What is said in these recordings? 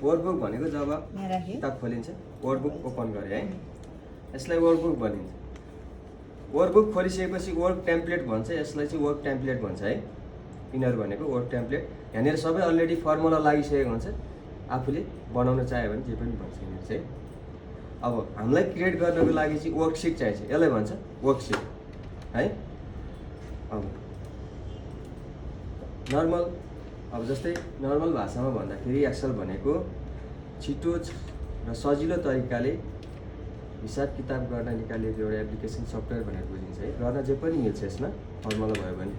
Workbook भनेको जब किताब खोलिन्छ वर्कबुक ओपन गरे है, यसलाई वर्कबुक भनिन्छ। वर्कबुक खोलिसकेपछि वर्क टेम्प्लेट भन्छ, यसलाई चाहिँ वर्क टेम्प्लेट भन्छ है। यिनीहरू भनेको वर्क टेम्प्लेट, यहाँनिर सबै अलरेडी फर्मुला लागिसकेको हुन्छ, आफूले बनाउन चाह्यो भने जे पनि भन्छ यिनीहरू चाहिँ। अब हामीलाई क्रिएट गर्नको लागि चाहिँ वर्कसिट चाहिन्छ, यसलाई भन्छ वर्कसिट है। अब नर्मल, अब जस्तै नर्मल भाषामा भन्दाखेरि एक्सेल भनेको छिटो र सजिलो तरिकाले हिसाब किताब गर्न निकालिएको एउटा एप्लिकेसन सफ्टवेयर भनेर बुझिन्छ है। गर्न जे पनि मिल्छ यसमा फर्मुला भयो भने।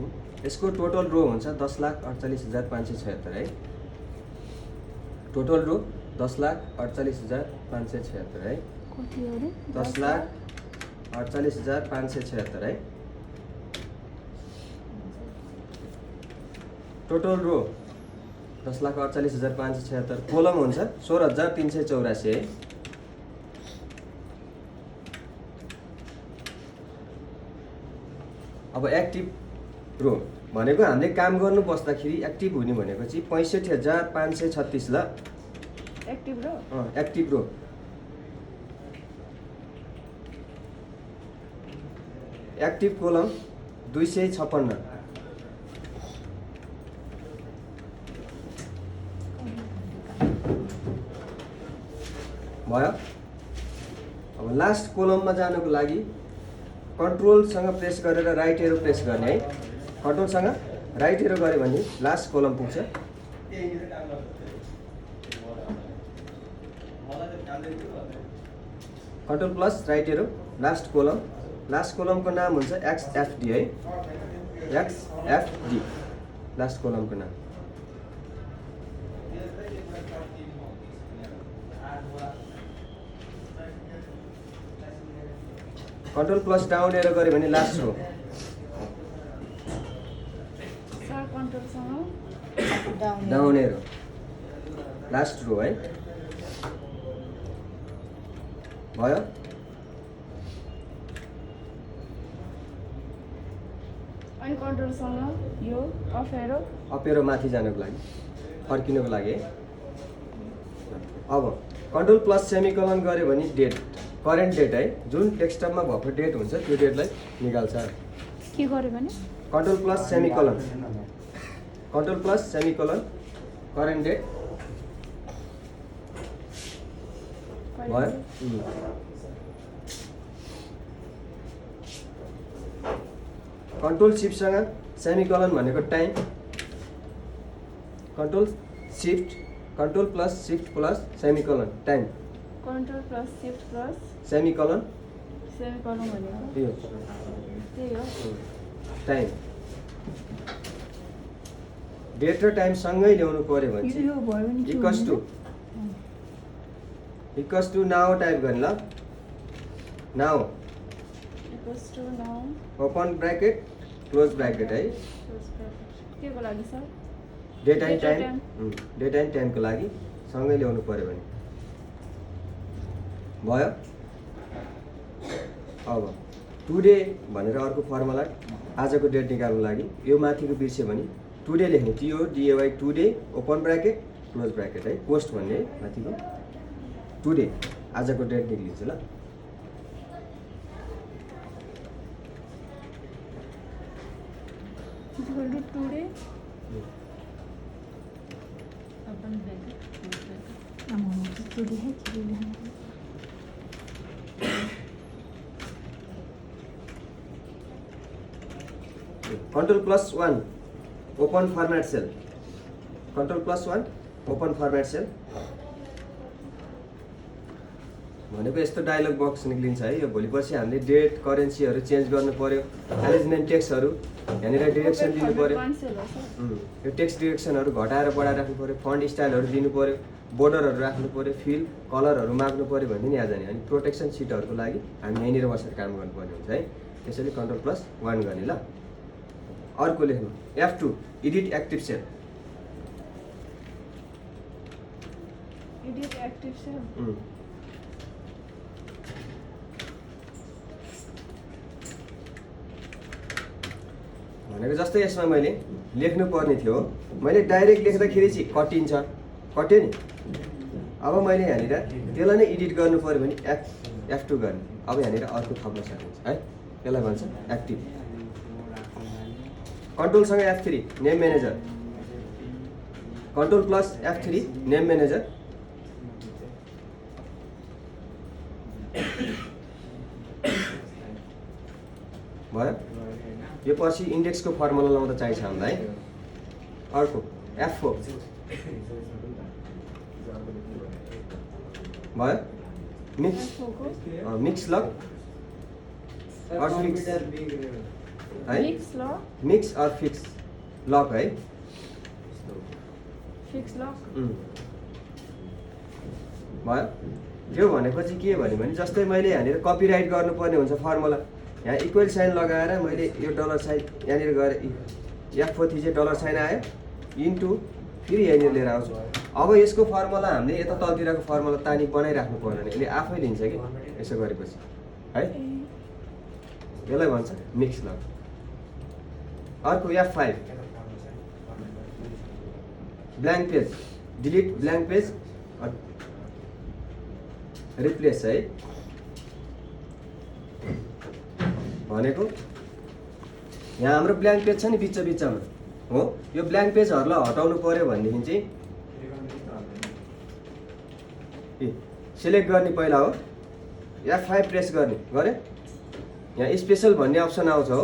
यसको टोटल रो हुन्छ 10,48,576 है। टोटल रो 10,48,576 है। 10,48,576 है। टोटल रो 10,48,576। कोलम हुन्छ 16,384 है। अब एक्टिभ रो भनेको हामीले काम गर्नु बस्दाखेरि एक्टिभ हुने भनेको चाहिँ 65,536 ल। एक्टिभ रो एक्टिभ रो एक्टिभ कोलम 256 भयो। अब लास्ट कोलममा जानको लागि कन्ट्रोलसँग प्रेस गरेर राइट एरो प्रेस गर्ने है। कन्ट्रोलसँग राइट एरो गऱ्यो भने लास्ट कोलम पुग्छ। Control plus right arrow last column. Last कोलमको नाम हुन्छ XFD है। XFD लास्ट कोलमको नाम। कन्ट्रोल प्लस डाउन एरो गऱ्यो भने लास्ट रो। सर कन्ट्रोलसँग डाउन एरो लास्ट रो है। भयो। अनि कन्ट्रोलसँग यो अफ एरो माथि जानको लागि, फर्किनको लागि है। अब कन्ट्रोल प्लस सेमिकोलन गऱ्यो भने डेट, करेन्ट डेट है। जुन डेस्कटपमा भएको डेट हुन्छ त्यो डेटलाई निकाल्छ। के गर्यो भने control plus semicolon, control plus semicolon current date भयो। कन्ट्रोल सिफ्टसँग सेमिकोलन भनेको time. Control plus shift plus semicolon time. Control plus shift plus semicolon भनेको यो त्यही हो टाइम। डेट र टाइम सँगै ल्याउनु पर्यो भने इक्वल्स टु नाउ टाइप गर्ने ल। Now open bracket close bracket है। के को लागि सर? डेट एन्ड टाइमको लागि सँगै ल्याउनु पर्यो भने भयो। अब टुडे भनेर अर्को फर्मुला, आजको डेट निकाल्नु लागि यो माथिको बिर्स्यो भने टुडे लेख्ने, TODAY today open bracket close bracket है। पोस्ट भन्ने माथिको टुडे आजको डेट निक्लिन्छ ल। Today control plus 1 open format cell. Control plus 1 open format cell भनेको यस्तो डायलग बक्स निक्लिन्छ है। यो भोलि पर्सि हामीले डेट करेन्सीहरू चेन्ज गर्नु पर्यो, एलिजमेन्ट टेक्सहरू यहाँनिर डिरेक्सन दिनु पर्यो। यो टेक्स्ट डिरेक्सनहरू घटाएर बढाएर राख्नु पर्यो, फन्ट स्टाइलहरू दिनु पर्यो, बोर्डरहरू राख्नु पर्यो, फिल कलरहरू माग्नु पर्यो भन्ने नि याद जाने। अनि प्रोटेक्सन सिटहरूको लागि हामी यहीँनिर बसेर काम गर्नुपर्ने हुन्छ है। त्यसैले कन्ट्रोल प्लस 1 गर्ने ल। अर्को लेख्नु F2 edit active cell. Edit active cell भनेको जस्तै यसमा मैले लेख्नु पर्ने थियो, मैले डाइरेक्ट लेख्दाखेरि चाहिँ कटिन्छ, कट्यो नि अब मैले यहाँनिर त्यसलाई नै एडिट गर्नु पऱ्यो भने F2 गर्ने। अब यहाँनिर अर्को थप्न सकिन्छ है, त्यसलाई भन्छ एक्टिभ। कन्ट्रोलसँग F3 name manager, control plus F3 name manager. भयो। यो पछि इन्डेक्सको फर्मुला लाउँदा चाहिन्छ हामीलाई। अर्को F4 भयो। मिक्स लक और फिक्स है, मिक्स और फिक्स लक है। फिक्स लक भयो। यो भनेपछि के भन्यो भने जस्तै मैले यहाँनिर कपिराइट गर्नुपर्ने हुन्छ फर्मुला। यहाँ इक्वल साइन लगाएर मैले यो डलर साइन यहाँनिर गरेँ, F4 थिचेँ, डलर साइन आयो, इन्टु फेरि यहाँनिर लिएर आउँछु। अब यसको फर्मुला हामीले यता तलतिरको फर्मुला तानी बनाइराख्नु पर्दैन, यसले आफै लिन्छ कि यसो गरेपछि है। यसलाई भन्छ मिक्स लक। अर्को F5 blank page, delete blank page replace है। भनेको यहाँ हाम्रो ब्ल्याङ्क पेज छ नि बिचमा हो, यो ब्ल्याङ्क पेजहरूलाई हटाउनु पर्यो भनेदेखि चाहिँ सिलेक्ट गर्ने पहिला हो, F5 प्रेस गर्ने गरे, यहाँ स्पेसल भन्ने अप्सन आउँछ हो,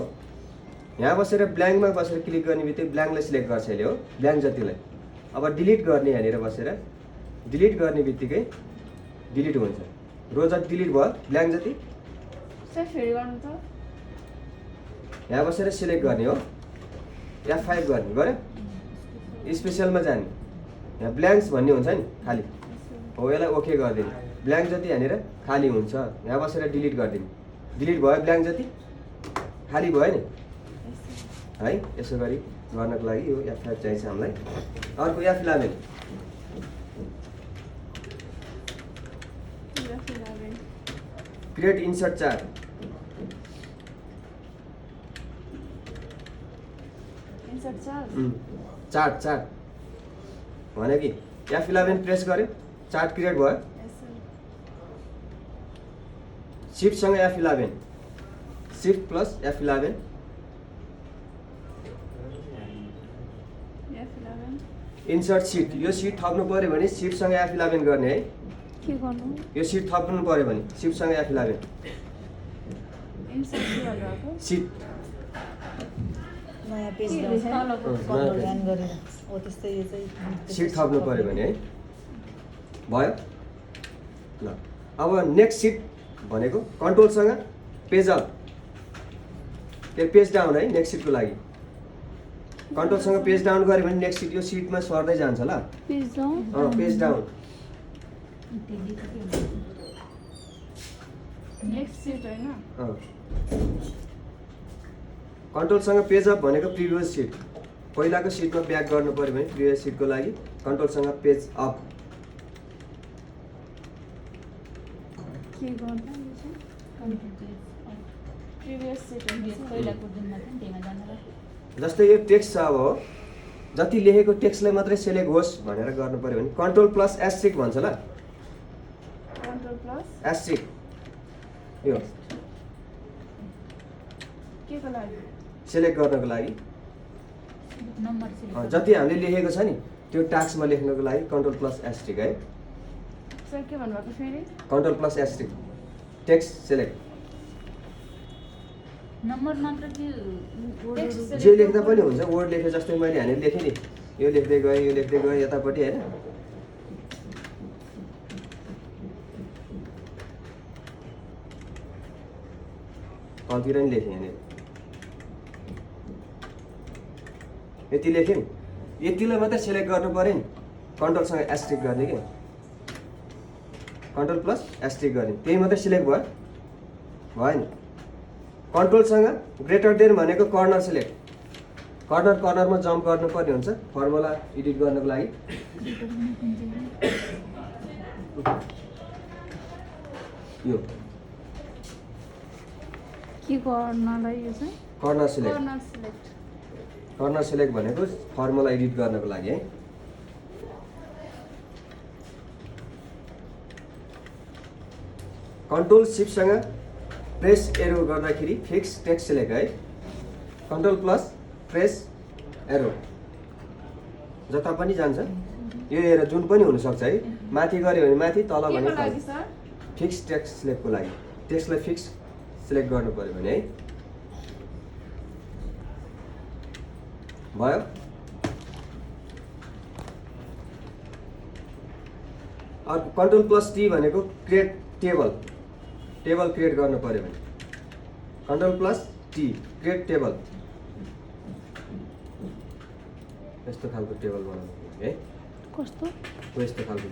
यहाँ बसेर ब्ल्याङ्कमा बसेर क्लिक गर्ने बित्तिकै ब्ल्याङ्कलाई सिलेक्ट गर्छ यसले हो, ब्ल्याङ्क जतिलाई। अब डिलिट गर्ने यहाँनिर बसेर डिलिट गर्ने बित्तिकै डिलिट हुन्छ, रो जति डिलिट भयो ब्ल्याङ्क जति। फेरि गर्नु त यहाँ बसेर सिलेक्ट गर्ने हो, F5 गर्ने गरे, स्पेसलमा जाने, यहाँ ब्ल्याङ्क्स भन्ने हुन्छ नि खाली हो, यसलाई ओके गरिदिने, ब्ल्याङ्क जति यहाँनिर खाली हुन्छ, यहाँ बसेर डिलिट गरिदिने, डिलिट भयो ब्ल्याङ्क जति खाली भयो नि है। यसो गरी गर्नको लागि यो F5 चाहिन्छ हामीलाई। अर्को F11 create insert chart. Chart भने कि F11 प्रेस गरे, चार्ट क्रिएट भयो। शिफ्टसँग F11, shift plus F11 insert sheet. यो सिट थप्नु पऱ्यो भने शिफ्टसँग F11 गर्ने है। के गर्नु? यो सिट थप्नु पऱ्यो भने शिफ्टसँग F11 सिट नयाँ पेज सिट थप्नु पऱ्यो भने है। भयो ल। अब नेक्स्ट सिट भनेको कन्ट्रोलसँग पेज अप, पेज डाउन है। नेक्स्ट सिटको लागि कन्ट्रोलसँग पेज डाउन गऱ्यो भने नेक्स्ट सिट यो सिटमा सर्दै जान्छ ल। Page down, page down next sheet हैन। कन्ट्रोलसँग पेज अप भनेको प्रिभियस सिट, पहिलाको सिटमा ब्याक गर्नु पऱ्यो भने प्रिभियस सिटको लागि कन्ट्रोलसँग पेज अप। के गर्नु? प्रिभियस सिट पहिलाको दिनमा पनि त्यहीमा जानु र। जस्तै यो टेक्स्ट छ, अब हो जति लेखेको टेक्स्टलाई मात्रै सिलेक्ट होस् भनेर गर्नु पऱ्यो भने कन्ट्रोल प्लस एस्ट्रिक भन्छ ल। कन्ट्रोल प्लस एस्ट्रिक यो के को लागि? सिलेक्ट गर्नको लागि नम्बर सिलेक्ट जति हामीले लेखेको छ नि त्यो टास्कमा लेख्नको लागि कन्ट्रोल प्लस एस्ट्रिक है। सर के भन्नुभएको फेरि? Control plus asterisk text select. Number मात्र कि टेक्स्ट जे लेख्दा पनि हुन्छ, वर्ड लेखे जस्तै मैले यहाँनिर लेखेँ नि, यो लेख्दै गएँ यतापट्टि होइन। तलतिर नि लेखेँ यहाँनिर, यति लेखेँ नि, यतिलाई मात्रै सिलेक्ट गर्नु पऱ्यो नि। कन्ट्रोलसँग एस्ट्रिक गर्ने कि कन्ट्रोल प्लस एस्ट्रिक गर्ने, त्यही मात्रै सिलेक्ट भयो नि। कन्ट्रोलसँग ग्रेटर देन भनेको कर्नर सिलेक्ट, कर्नरमा जम्प गर्नुपर्ने हुन्छ फर्मुला एडिट गर्नको लागि। यो के गर्नलाई यो चाहिँ corner select, corner select. Corner select भनेको फर्मुला एडिट गर्नको लागि है। कन्ट्रोल सिफ्टसँग प्रेस एरो गर्दाखेरि फिक्स टेक्स्ट सिलेक्ट है। कन्ट्रोल प्लस प्रेस एरो जता पनि जान्छ। यो एरो जुन पनि हुनसक्छ है। माथि गऱ्यो भने माथि, तल भने तल। फिक्स टेक्स्ट सिलेक्टको लागि टेक्स्टलाई फिक्स सिलेक्ट गर्नु पर्यो भने है। भयो। अर्को कन्ट्रोल प्लस टी भनेको क्रिएट टेबल क्रिएट गर्नु पर्यो भने control plus T create table. यस्तो खालको टेबल बनाउनु पर्यो है। कस्तो यस्तो खालको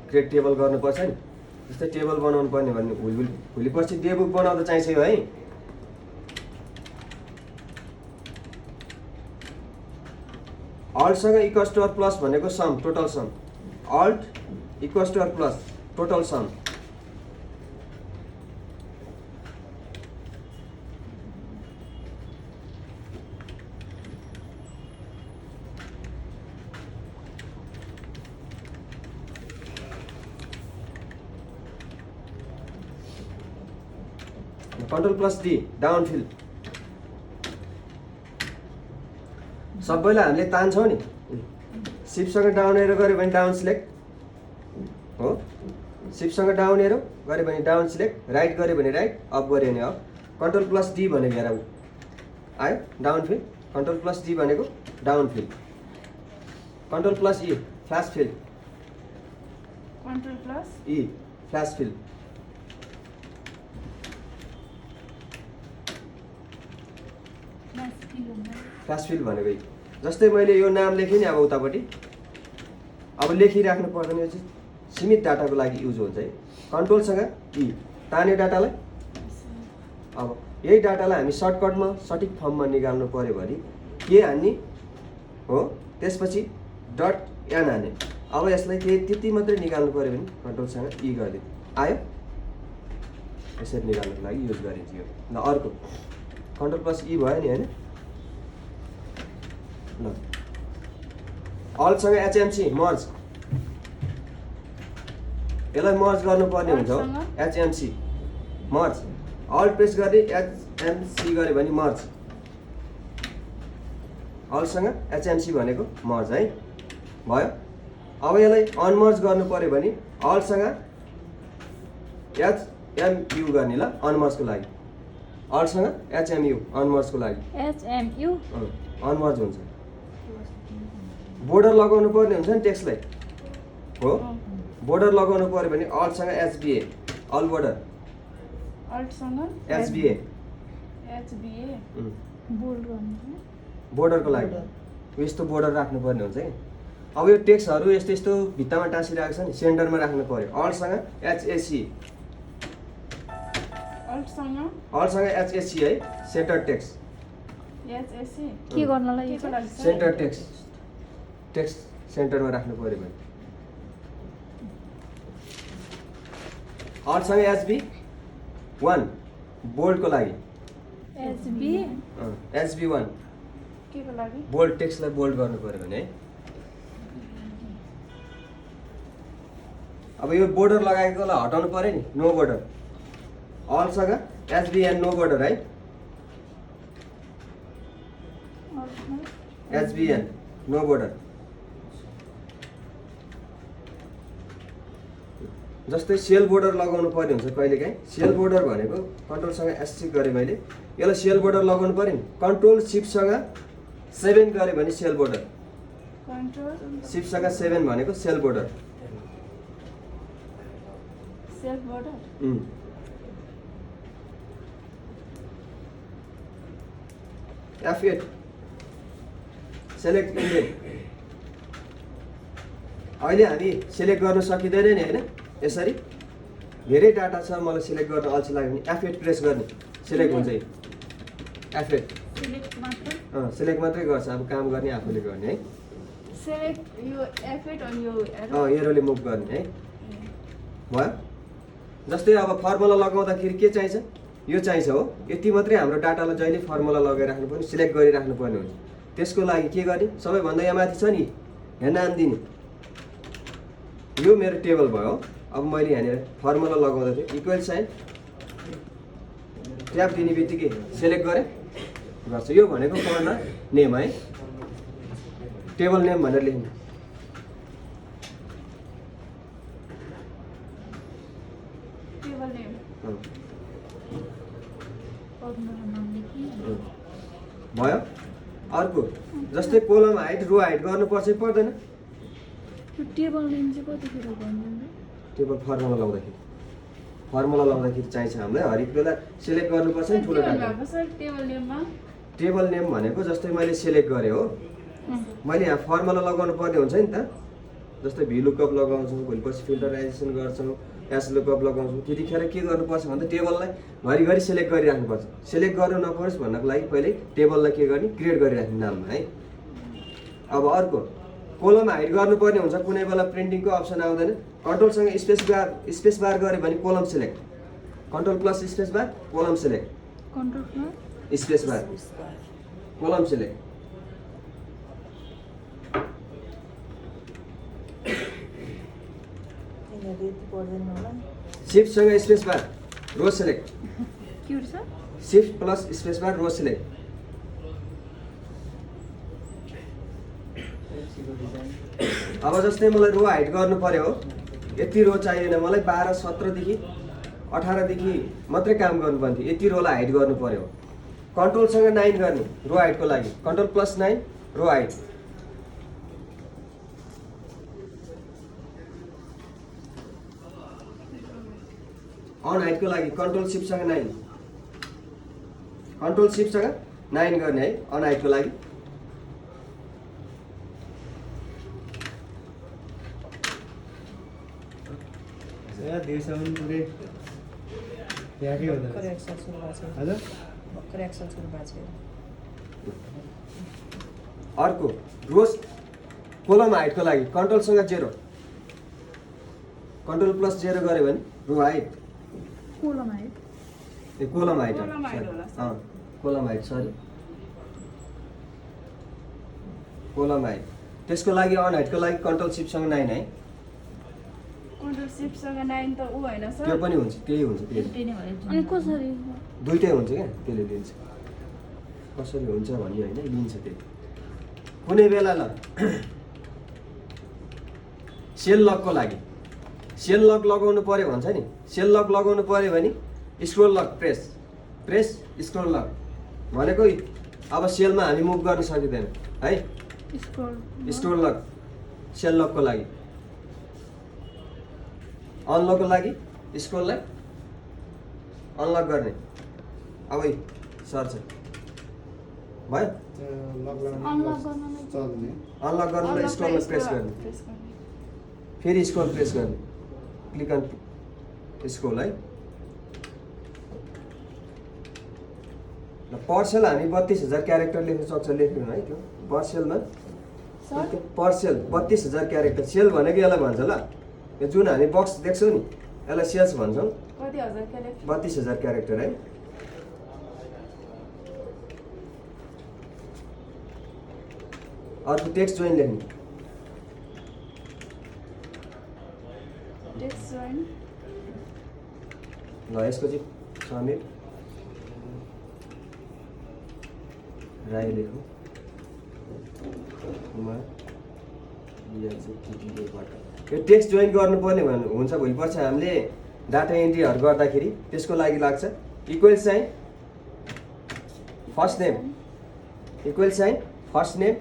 क्रिएट टेबल गर्नुपर्छ नि। जस्तै टेबल बनाउनु पर्ने भन्ने भोलिपर्सि डेबुक बनाउँदा चाहिन्छ यो है। अल्टसँग इक्वल्स टु अर प्लस भनेको sum, total sum. Alt equals to or plus total sum. Control plus D down fill. सबैलाई हामीले तान्छौँ नि। सिफ्टसँग डाउन एरो गऱ्यो भने डाउन सिलेक्ट हो। सिफ्टसँग डाउन एरो गऱ्यो भने डाउन सिलेक्ट, राइट गऱ्यो भने राइट, अप गऱ्यो भने अप। कन्ट्रोल प्लस डी भनेको हेर आयो down fill. Control plus D भनेको down fill. Control plus E flash fill. Control plus E flash fill. Flash fill भनेको यी। जस्तै मैले यो नाम लेखेँ नि अब उतापट्टि, अब लेखिराख्नु पर्दैन। यो चाहिँ सीमित डाटाको लागि युज हुन्छ है। कन्ट्रोलसँग ई तान्यो डाटालाई। अब यही डाटालाई हामी सर्टकटमा सठिक फर्ममा निकाल्नु पर्यो भने के हान्ने हो, त्यसपछि डट एन हाने। अब यसलाई त्यति मात्रै निकाल्नु पर्यो भने कन्ट्रोलसँग ई गरिदिनु आयो। यसरी निकाल्नुको लागि युज गरिन्छ यो। ल अर्को कन्ट्रोल प्लस ई भयो नि होइन। ल अल्टसँग एचएमसी मर्ज, यसलाई मर्ज गर्नुपर्ने हुन्छ हो। एचएमसी मर्ज, अल्ट प्रेस गर्ने एचएमसी गऱ्यो भने मर्ज। अल्टसँग एचएमसी भनेको मर्ज है। भयो। अब यसलाई अनमर्ज गर्नु पर्यो भने अल्टसँग एचएमयू गर्ने। ल अनमर्जको लागि अल्टसँग एचएमयू अनमर्जको लागि एचएमयू अनमर्ज हुन्छ। बोर्डर लगाउनु पर्ने हुन्छ नि टेक्स्टलाई हो। बोर्डर लगाउनु पर्यो भने अल्टसँग एचबिए अल बोर्डर। अल्टसँग एचबिए एचबिए बोल्ड गर्नु बोर्डरको लागि यस्तो बोर्डर राख्नु पर्ने हुन्छ है। अब यो टेक्स्टहरू यस्तो यस्तो भित्तामा टाँसिरहेको छ नि, सेन्टरमा राख्नु पर्यो। अल्टसँग एचएसी अल्टसँग एचएसी है। सेन्टर टेक्स्ट एचएसी के गर्नलाई सेन्टर टेक्स्ट सेन्टरमा राख्नु पर्यो भने। अल्टसँग एचबी 1 बोल्डको लागि। एचबी 1 के को लागि? बोल्ड टेक्स्टलाई बोल्ड गर्नु पर्यो भने है। अब यो बोर्डर लगाएकोलाई हटाउनु पर्यो नि, नो बोर्डर। अल्टसँग एचबिएन नो बोर्डर है। एचबिएन नो बोर्डर। जस्तै सेल बोर्डर लगाउनु पर्ने हुन्छ कहिलेकाहीँ। सेल बोर्डर भनेको कन्ट्रोलसँग एससी गरेँ मैले, यसलाई सेल बोर्डर लगाउनु पर्यो नि। कन्ट्रोल सिफ्टसँग 7 गरेँ भने सेल बोर्डर। कन्ट्रोल सिफ्टसँग 7 भनेको cell border. Cell border F8 select इन्डेन। अहिले हामी सेलेक्ट गर्न सकिँदैन नि होइन। यसरी धेरै डाटा छ, मलाई सिलेक्ट गर्न अल्छी लाग्यो भने F8 प्रेस गर्ने, सिलेक्ट हुन्छ। F8 सिलेक्ट मात्रै गर्छ। अब काम गर्ने आफूले गर्ने है। सेलेक्ट यो F8 अनि यो एरोले मुभ गर्ने है। भयो। जस्तै अब फर्मुला लगाउँदाखेरि के चाहिन्छ, यो चाहिन्छ हो। यति मात्रै हाम्रो डाटालाई जहिले फर्मुला लगाइराख्नु पर्ने, सिलेक्ट गरिराख्नु पर्ने हुन्छ। त्यसको लागि के गर्ने, सबैभन्दा यहाँ माथि छ नि यहाँ नाम दिने, यो मेरो टेबल भयो। अब मैले यहाँनिर फर्मुला लगाउँदा थिएँ इक्वल साइन ट्याब दिने बित्तिकै सेलेक्ट गरेँ गर्छ। यो भनेको पढ्न नेम है, टेबल नेम भनेर लेख्नु। टेबल नेम फर्मुला नाम लेखी भयो। अर्को जस्तै कोलम हाइट रो हाइट गर्नुपर्छ कि पर्दैन? त्यो टेबल नेम चाहिँ कतिखेर गर्नु? टेबल फर्मुला लाउँदाखेरि चाहिन्छ हामीलाई हरेक बेला सेलेक्ट गर्नुपर्छ नि ठुलो डाटा। टेबल नेममा टेबल नेम भनेको जस्तै मैले सेलेक्ट गरेँ हो, मैले यहाँ फर्मुला लगाउनु पर्ने हुन्छ नि त। जस्तै भी लुकअप लगाउँछौँ, भोलिपर्सि फिल्टराइजेसन गर्छौँ, एस लुकअप लगाउँछौँ, त्यतिखेर के गर्नुपर्छ भन्दा टेबललाई घरिघरि सेलेक्ट गरिराख्नुपर्छ। सेलेक्ट गर्नु नपरोस् भन्नको लागि पहिले टेबललाई के गर्ने क्रिएट गरिराख्ने नाममा है। अब अर्को कोलम हाइट गर्नुपर्ने हुन्छ, कुनै बेला प्रिन्टिङको अप्सन आउँदैन, कन्ट्रोलसँग स्पेस बार गऱ्यो भने column select, control plus space bar column select, control plus space bar column select. शिफ्टसँग स्पेस बार रो सेलेक्ट, के छ? Shift plus space bar row select. अब जस्तै मलाई रो हाइट गर्नु पर्यो हो, यति रो चाहिएन मलाई, 12, 17देखि 18देखि मात्रै काम गर्नुपर्ने थियो, यति रोलाई हाइट गर्नु पर्यो। कन्ट्रोलसँग 9 गर्ने रो हाइटको लागि, कन्ट्रोल प्लस 9 रो हाइट। अन हाइटको लागि कन्ट्रोल सिफ्टसँग 9, कन्ट्रोल सिफ्टसँग 9 गर्ने है अन हाइटको लागि। अर्को रोज कोलम हाइटको लागि कन्ट्रोलसँग 0, कन्ट्रोल प्लस 0 गऱ्यो भने row height column height column height column height sorry column height. त्यसको लागि अन हाइटको लागि कन्ट्रोल सिफ्टसँग 9 है, कन्ट्रोल सिफ्टसँग 9 त उ हैन सर, त्यो पनि हुन्छ, त्यही हुन्छ त्यही। अनि कसरी दुइटै हुन्छ क्या, त्यसले लिन्छ। कसरी हुन्छ भन्ने होइन, लिन्छ त्यही। कुनै बेला ल सेल लकको लागि सेल लक लगाउनु पर्यो भन्छ नि, सेल लक लगाउनु पर्यो भने scroll lock press scroll lock भनेको अब सेलमा हामी मुभ गर्न सकिँदैन है। स्क्रोल लक सेल लकको लागि, अनलकको लागि स्क्रोललाई अनलक गर्ने। अब सर्च भयो, अनलक गर्नुलाई स्क्रोलमा प्रेस गर्ने, फेरि स्क्रोल प्रेस गर्ने, क्लिक अन स्क्रोल है। पर्सेल हामी 32,000 क्यारेक्टर लेख्न सक्छ, लेख्नु है त्यो पर्सेलमा। पर्सेल 32,000 क्यारेक्टर, सेल भनेको यसलाई भन्छ ल, यो जुन हामी बक्स देख्छौँ नि यसलाई सेल्स भन्छौँ। 32,000 क्यारेक्टर है। अर्को टेक्स्ट जोइन लेख्ने, ल यसको चाहिँ समीर राई लेखौँ, यो टेक्स्ट जोइन गर्नुपर्ने हुन्छ भोलिपर्सि हामीले डाटा एन्ट्रीहरू गर्दाखेरि त्यसको लागि लाग्छ। Equal sign first name, equal sign first name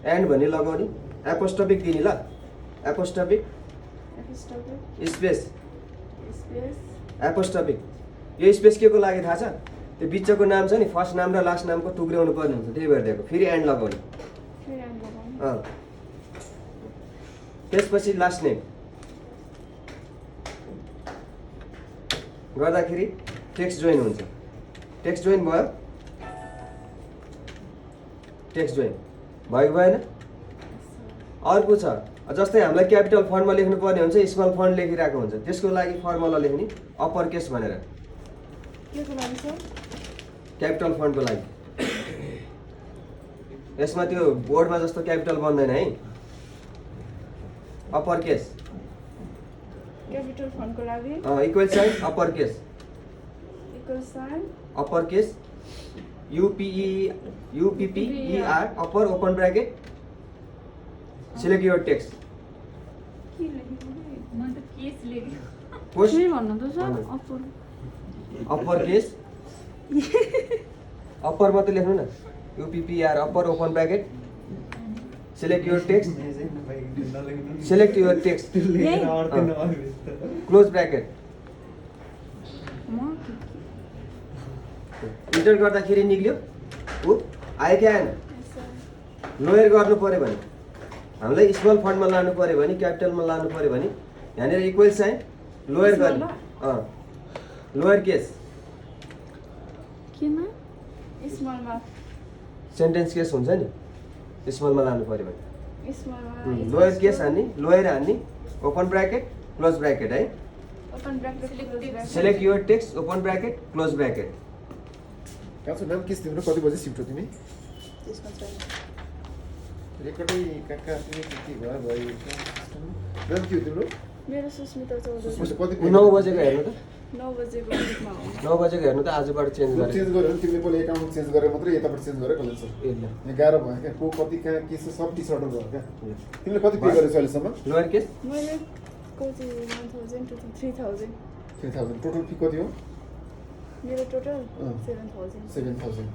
and भन्ने लगाउने, एपोस्ट्रोफिक दिने ल, एपोस्ट्रोफिक स्पेस एपोस्ट्रोफिक। यो स्पेस के को लागि थाहा छ? त्यो बिचको नाम छ नि, फर्स्ट नाम र लास्ट नामको टुक्राउनु पर्ने हुन्छ, त्यही भएर दिएको। फेरि एन्ड लगाउने, त्यसपछि लास्ट नेम गर्दाखेरि टेक्स्ट जोइन हुन्छ। टेक्स्ट जोइन भयो, टेक्स्ट जोइन भयो भएन? अर्को छ जस्तै हामीलाई क्यापिटल फन्टमा लेख्नु पर्ने हुन्छ, स्मल फन्ट लेखिरहेको हुन्छ, त्यसको लागि फर्मुला लेख्ने अप्पर केस भनेर। क्यापिटल फन्टको लागि यसमा त्यो बोर्डमा जस्तो क्यापिटल बन्दैन है, अप्पर केस क्यापिटल फन्टको लागि equal sign upper case equal sign upper case UPPER upper open bracket select your text के लेखेको म त केस लेख्यो पोस्ट के भन्नु त सर भन्नु। अप्पर अप्पर केस अप्पर मात्रै लेख्नु न UPPER upper open bracket select your text select your text close bracket म इन्टर गर्दाखेरि निक्ल्यो ऊ आयो कि आएन लोयर गर्नु पऱ्यो भने हामीलाई स्मल फन्टमा लानु पऱ्यो भने क्यापिटलमा लानु पऱ्यो भने यहाँनिर इक्वल साइन लोयर गर्ने लोयर केस केमा स्मलमा सेन्टेन्स केस हुन्छ नि स्मलमा लानु पऱ्यो भने स्मलमा लोयर केस हान्ने लोयर हान्ने ओपन ब्राकेट क्लोज ब्राकेट है open bracket close bracket select your text open bracket close bracket कान्छो नाम के तिम्रो कति बजे सिफ्ट हो तिमी त्यसमा चाहिँ रेकर्डै काका के भयो भयो नाम के हो तिम्रो मेरो सुस्मिता चौधरी उसले कति 9 बजेको हेर्नु त 9 बजेको ग्रुपमा हो 9 बजेको हेर्नु त आजबाट चेन्ज ग्रुप गरेँ चेन्ज गर्यो भने तिमीले पहिला एकाउन्ट चेन्ज गरेर मात्रै यताबाट चेन्ज गरेर कलेज छ ए ल यहाँ गाह्रो भयो क्या को कति कहाँ के छ सब टिसर्टर भयो क्या तिमीले कति पे गरेछौ अहिलेसम्म लोयर केस मैले कति 1000 to 3000 3000 टोटल फी कति हो मेरो टोटल अँ। 7000 7000